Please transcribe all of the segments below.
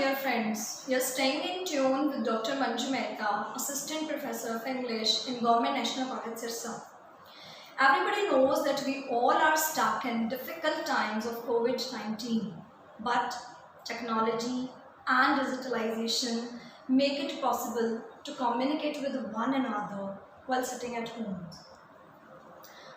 dear friends. You're staying in tune with Dr. Manju Mehta, Assistant Professor of English in Government National College, Sirsa. Everybody knows that we all are stuck in difficult times of COVID-19, but technology and digitalization make it possible to communicate with one another while sitting at home.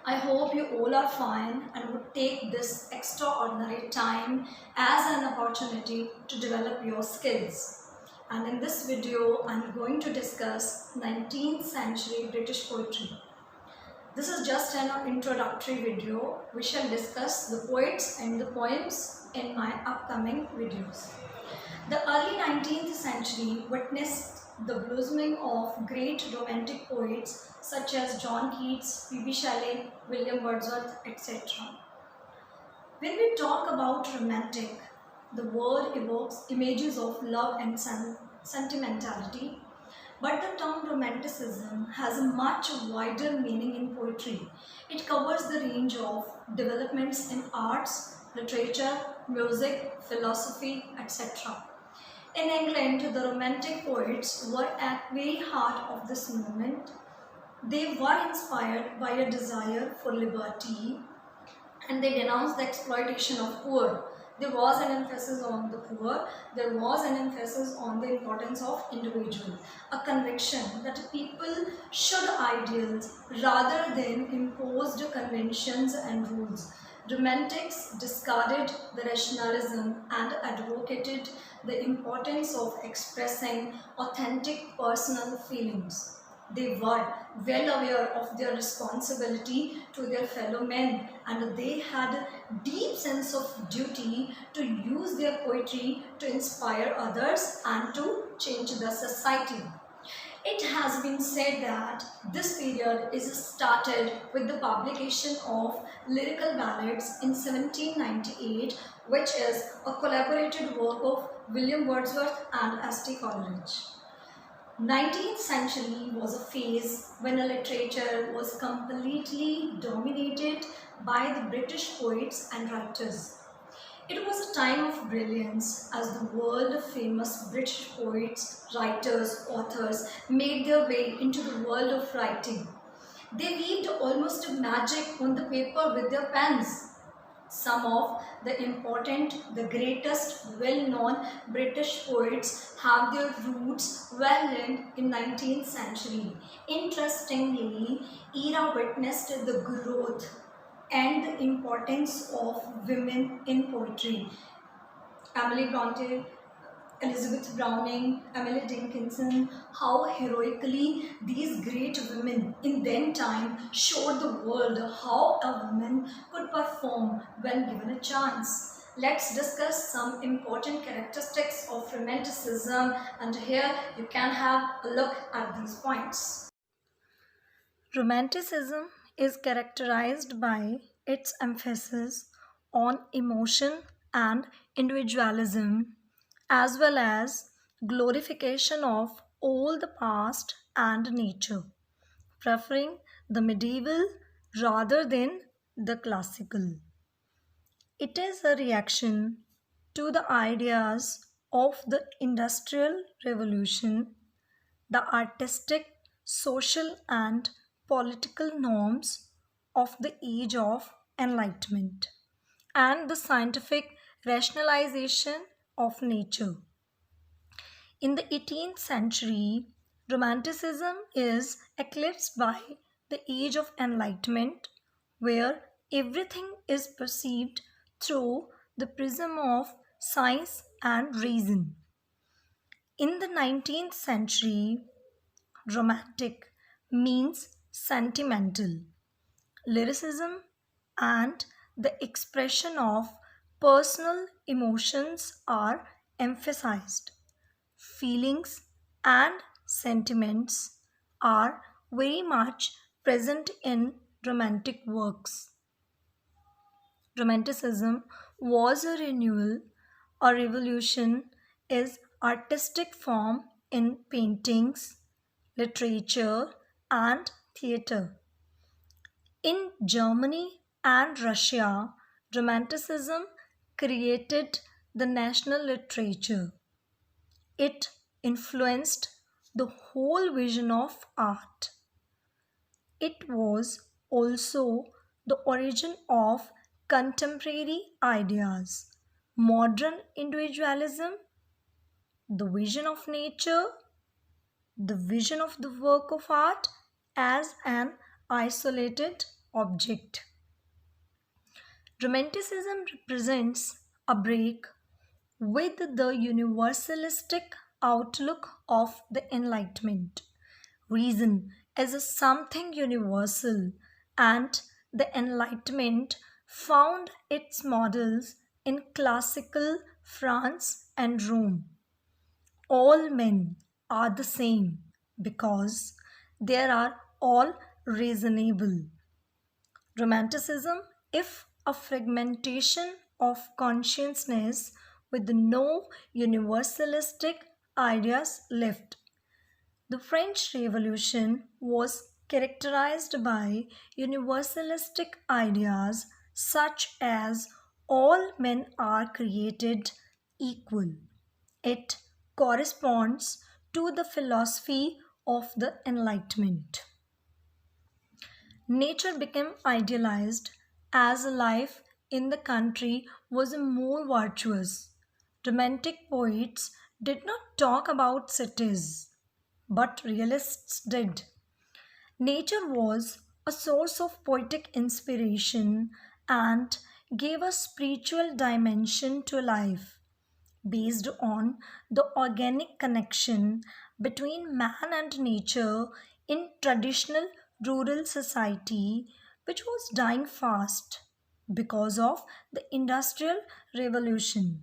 I hope you all are fine and would take this extraordinary time as an opportunity to develop your skills. And in this video, I'm going to discuss 19th century British poetry. This is just an introductory video. We shall discuss the poets and the poems in my upcoming videos. The early 19th century witnessed the blossoming of great romantic poets such as John Keats, P.B. Shelley, William Wordsworth, etc. When we talk about romantic, the word evokes images of love and sentimentality, but the term romanticism has a much wider meaning in poetry. It covers the range of developments in arts, literature, music, philosophy, etc. In England, the Romantic poets were at the very heart of this movement. They were inspired by a desire for liberty and they denounced the exploitation of poor. There was an emphasis on the poor, there was an emphasis on the importance of individual, a conviction that people should ideals rather than imposed conventions and rules. Romantics discarded the rationalism and advocated the importance of expressing authentic personal feelings. They were well aware of their responsibility to their fellow men and they had a deep sense of duty to use their poetry to inspire others and to change the society. It has been said that this period is started with the publication of Lyrical Ballads in 1798, which is a collaborated work of William Wordsworth and S.T. Coleridge. 19th century was a phase when a literature was completely dominated by the British poets and writers. It was a time of brilliance as the world-famous British poets, writers, authors made their way into the world of writing. They weaved almost magic on the paper with their pens. Some of the greatest well-known British poets have their roots well in 19th century. Interestingly, era witnessed the growth and the importance of women in poetry. Emily Bronte, Elizabeth Browning, Emily Dickinson, how heroically these great women in then time showed the world how a woman could perform when given a chance. Let's discuss some important characteristics of Romanticism and here you can have a look at these points. Romanticism is characterized by its emphasis on emotion and individualism, as well as glorification of all the past and nature, preferring the medieval rather than the classical. It is a reaction to the ideas of the Industrial Revolution, the artistic, social, and political norms of the Age of Enlightenment, and the scientific rationalization of nature. In the 18th century, Romanticism is eclipsed by the Age of Enlightenment, where everything is perceived through the prism of science and reason. In the 19th century, romantic means sentimental, lyricism, and the expression of personal emotions are emphasized. Feelings and sentiments are very much present in romantic works. Romanticism was a renewal, a revolution is artistic form in paintings, literature, and theatre. In Germany and Russia, Romanticism created the national literature. it influenced the whole vision of art. It was also the origin of contemporary ideas, modern individualism, the vision of nature, the vision of the work of art as an isolated object. Romanticism represents a break with the universalistic outlook of the Enlightenment. Reason is a something universal, and the Enlightenment found its models in classical France and Rome. All men are the same because they are all reasonable. Romanticism, if a fragmentation of consciousness with no universalistic ideas left. The French Revolution was characterized by universalistic ideas such as all men are created equal. It corresponds to the philosophy of the Enlightenment. Nature became idealized as life in the country was more virtuous. Romantic poets did not talk about cities, but realists did. Nature was a source of poetic inspiration and gave a spiritual dimension to life based on the organic connection between man and nature in traditional rural society, which was dying fast because of the industrial revolution.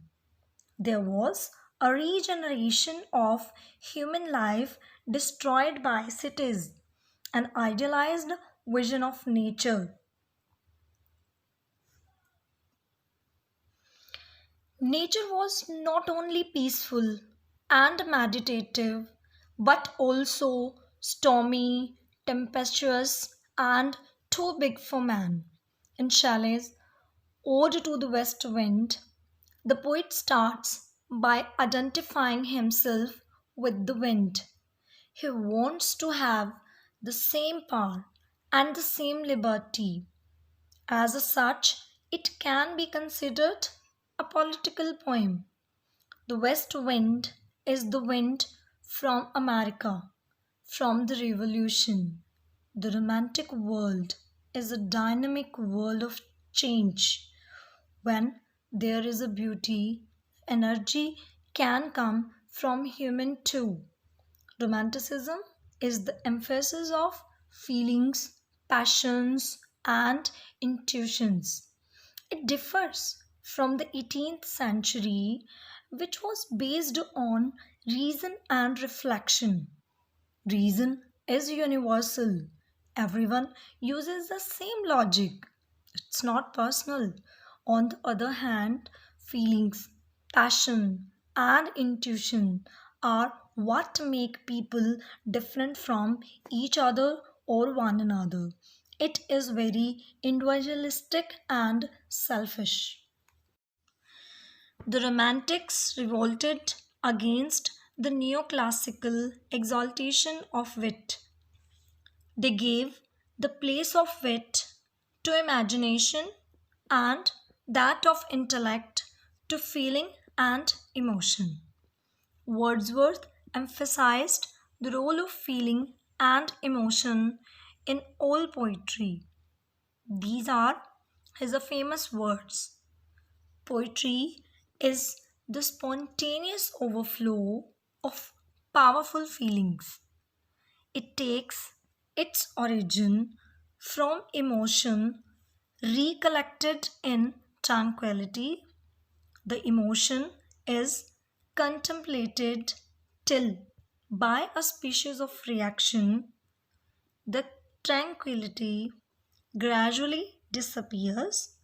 There was a regeneration of human life destroyed by cities, an idealized vision of nature. Nature was not only peaceful and meditative, but also stormy, tempestuous, and too big for man. In Chalet's Ode to the West Wind, the poet starts by identifying himself with the wind. He wants to have the same power and the same liberty. As such, it can be considered a political poem. The West Wind is the wind from America, from the Revolution. The romantic world is a dynamic world of change. When there is a beauty, energy can come from human too. Romanticism is the emphasis of feelings, passions, and intuitions. It differs from the 18th century, which was based on reason and reflection. Reason is universal. Everyone uses the same logic. It's not personal. On the other hand, feelings, passion, and intuition are what make people different from each other or one another. It is very individualistic and selfish. The Romantics revolted against the neoclassical exaltation of wit. They gave the place of wit to imagination and that of intellect to feeling and emotion. Wordsworth emphasized the role of feeling and emotion in all poetry. These are his famous words. Poetry is the spontaneous overflow of powerful feelings. It takes its origin from emotion recollected in tranquility. The emotion is contemplated till by a species of reaction, the tranquility gradually disappears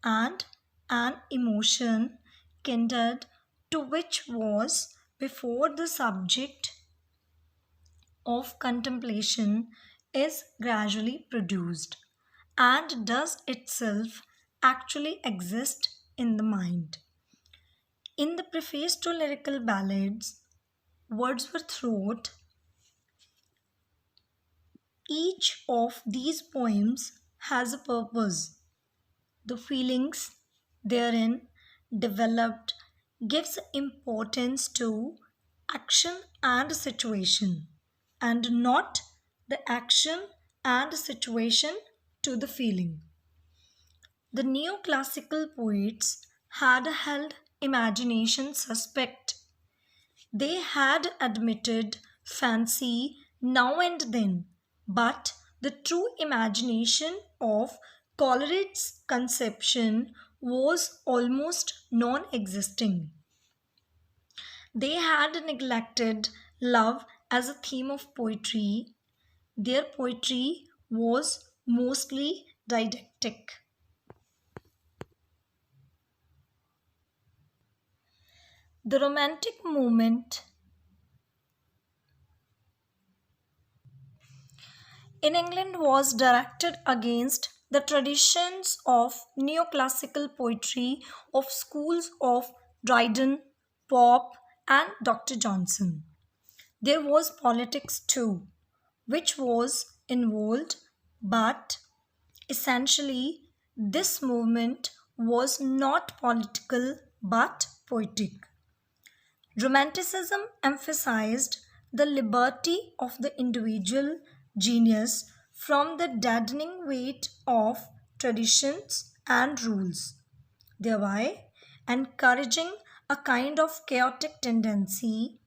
and an emotion kindred to which was before the subject of contemplation is gradually produced and does itself actually exist in the mind. In the preface to lyrical ballads, Wordsworth wrote, each of these poems has a purpose. The feelings therein developed gives importance to action and situation, and not the action and situation to the feeling. The neoclassical poets had held imagination suspect. They had admitted fancy now and then, but the true imagination of Coleridge's conception was almost non existing. They had neglected love as a theme of poetry. Their poetry was mostly didactic. The Romantic movement in England was directed against the traditions of neoclassical poetry of schools of Dryden, Pope, and Dr. Johnson. There was politics too, which was involved, but essentially, this movement was not political but poetic. Romanticism emphasized the liberty of the individual genius from the deadening weight of traditions and rules, thereby encouraging a kind of chaotic tendency.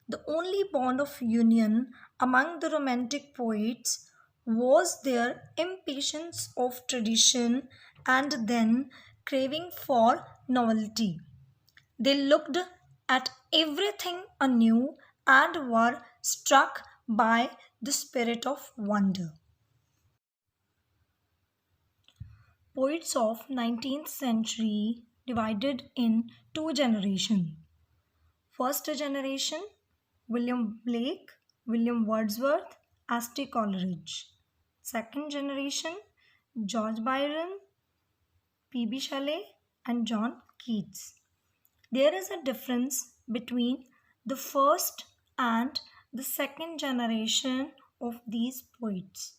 The only bond of union among the Romantic poets was their impatience of tradition and then craving for novelty. They looked at everything anew and were struck by the spirit of wonder. Poets of 19th century divided in two generations. First generation William Blake, William Wordsworth, Ashley Coleridge. Second generation George Byron, P.B. Shelley, and John Keats. There is a difference between the first and the second generation of these poets.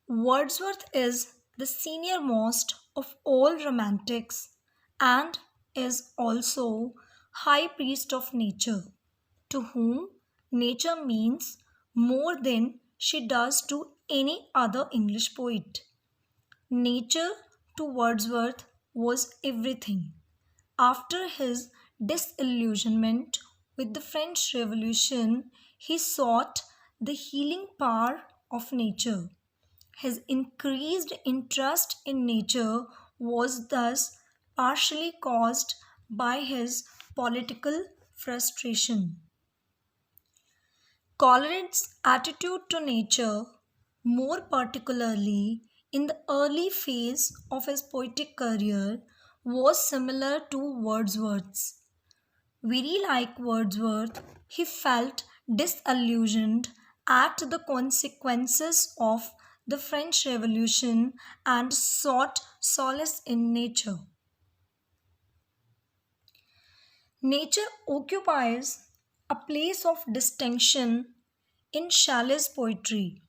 Wordsworth is the senior-most of all romantics and is also high priest of nature, to whom nature means more than she does to any other English poet. Nature to Wordsworth was everything. After his disillusionment with the French Revolution, he sought the healing power of nature. His increased interest in nature was thus partially caused by his political frustration. Coleridge's attitude to nature, more particularly in the early phase of his poetic career, was similar to Wordsworth's. Very like Wordsworth, he felt disillusioned at the consequences of the French Revolution and sought solace in nature. Nature occupies a place of distinction in Shelley's poetry,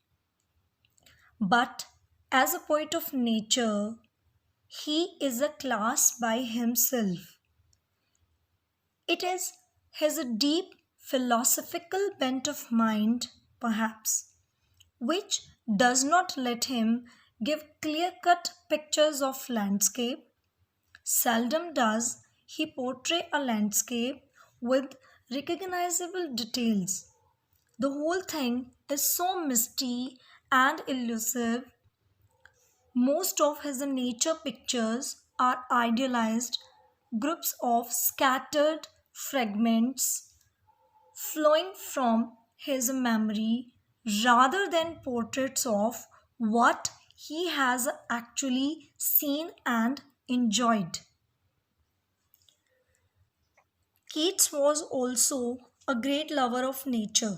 but as a poet of nature, he is a class by himself. It is his deep philosophical bent of mind, perhaps, which does not let him give clear cut pictures of landscape. Seldom does he portray a landscape with recognizable details. The whole thing is so misty and elusive. Most of his nature pictures are idealized groups of scattered fragments flowing from his memory rather than portraits of what he has actually seen and enjoyed. Keats was also a great lover of nature.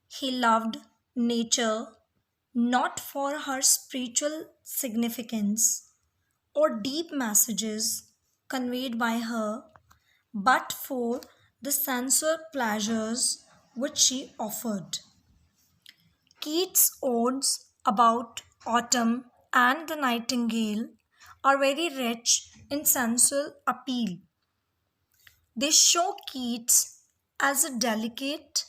He loved nature not for her spiritual significance or deep messages conveyed by her, but for the sensual pleasures which she offered. Keats' odes about autumn and the nightingale are very rich in sensual appeal. They show Keats as a delicate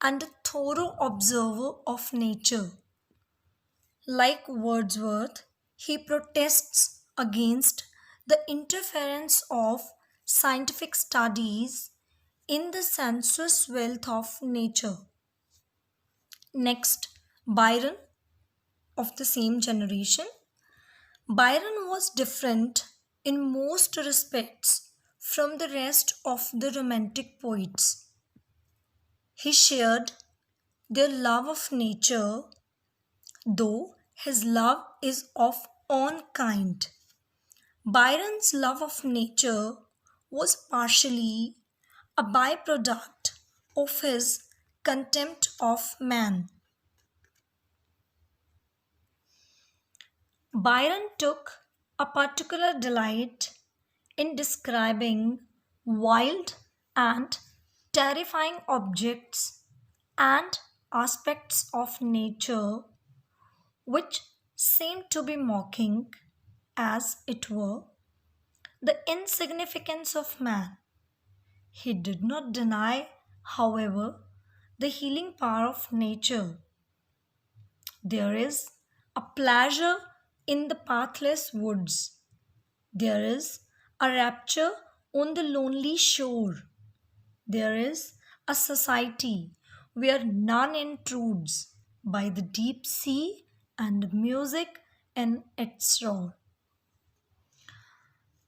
and a thorough observer of nature. Like Wordsworth, he protests against the interference of scientific studies in the sensuous wealth of nature. Next, Byron of the same generation. Byron was different in most respects from the rest of the Romantic poets. He shared their love of nature, though his love is of own kind. Byron's love of nature was partially a byproduct of his contempt of man. Byron took a particular delight in describing wild and terrifying objects and aspects of nature which seemed to be mocking, as it were, the insignificance of man. He did not deny, however, the healing power of nature. There is a pleasure in the pathless woods. There is a rapture on the lonely shore. There is a society where none intrudes by the deep sea and music in its roar.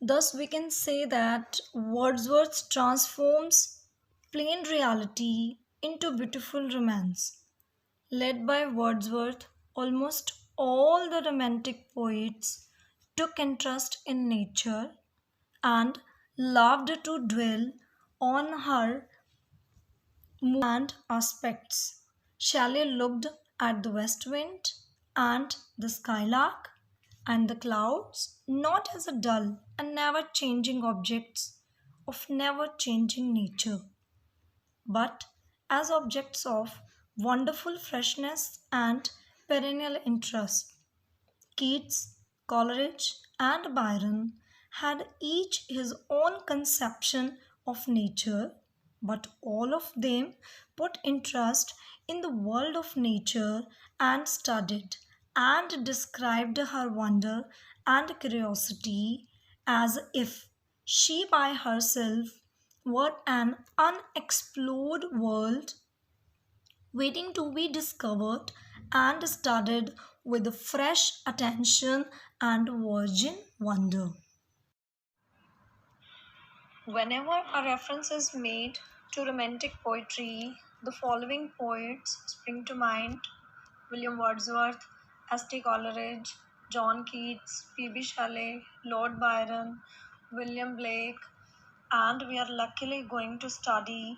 Thus, we can say that Wordsworth transforms plain reality into beautiful romance. Led by Wordsworth, almost all the Romantic poets took interest in nature and loved to dwell on her and aspects. Shelley looked at the west wind and the skylark and the clouds not as a dull and never changing objects of never changing nature, but as objects of wonderful freshness and perennial interest. Keats, Coleridge, and Byron had each his own conception of nature, but all of them put interest in the world of nature and studied and described her wonder and curiosity as if she by herself were an unexplored world waiting to be discovered and studied with fresh attention and virgin wonder. Whenever a reference is made to romantic poetry, the following poets spring to mind: William Wordsworth, S.T. Coleridge, John Keats, P.B. Shelley, Lord Byron, William Blake, and we are luckily going to study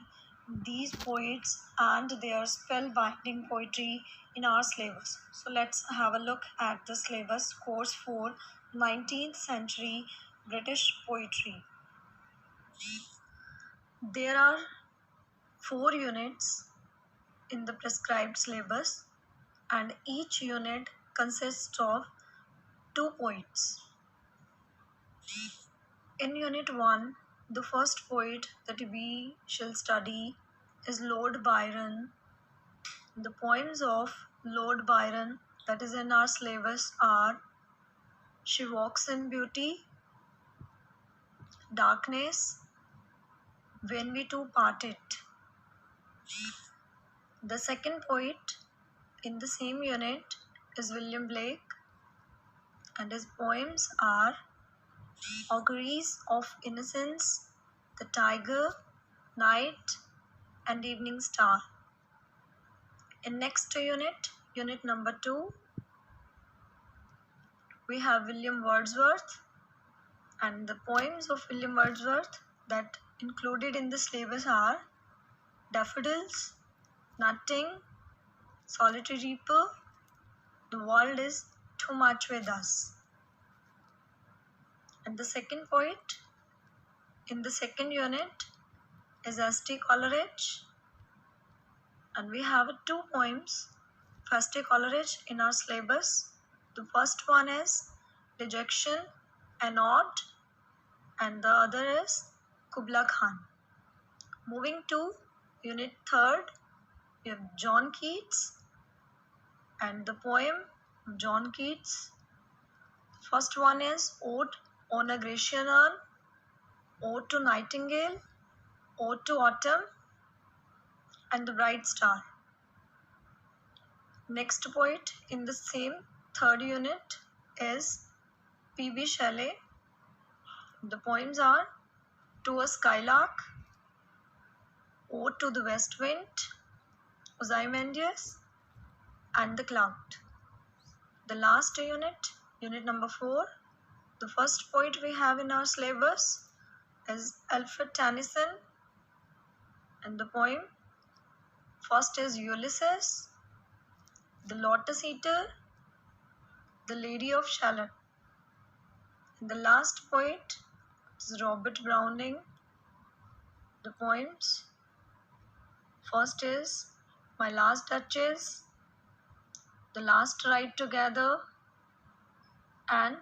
these poets and their spellbinding poetry in our syllabus. So let's have a look at the syllabus course for 19th century British poetry. There are 4 units in the prescribed syllabus, and each unit consists of 2 poets. In Unit 1, the first poet that we shall study is Lord Byron. The poems of Lord Byron that is in our syllabus are She Walks in Beauty, Darkness, When We Two Parted. The second poet in the same unit is William Blake, and his poems are Auguries of Innocence, The Tiger, Night, and Evening Star. In next unit, unit number 2, we have William Wordsworth, and the poems of William Wordsworth that included in the syllabus are Daffodils, Nutting, Solitary Reaper, The World is Too Much with Us. And the second poet In the second unit is S.T. Coleridge, and we have two poems of S.T. Coleridge in our syllabus. The first one is Dejection, an Ode, and the other is Kubla Khan. Moving to unit third, we have John Keats and the poem of John Keats. First one is Ode on a Grecian Urn, Ode to Nightingale, Ode to Autumn, and the Bright Star. Next poet in the same third unit is P.B. Shelley. The poems are To a Skylark, Ode to the West Wind, Ozymandias, and the Cloud. The last unit, unit number 4, the first poet we have in our syllabus is Alfred Tennyson, and the poem first is Ulysses, The Lotus Eater, The Lady of Shalott. And the last poet is Robert Browning. The poems first is My Last Duchess, The Last Ride Together, and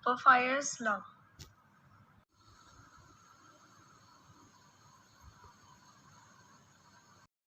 Porphyria's Love.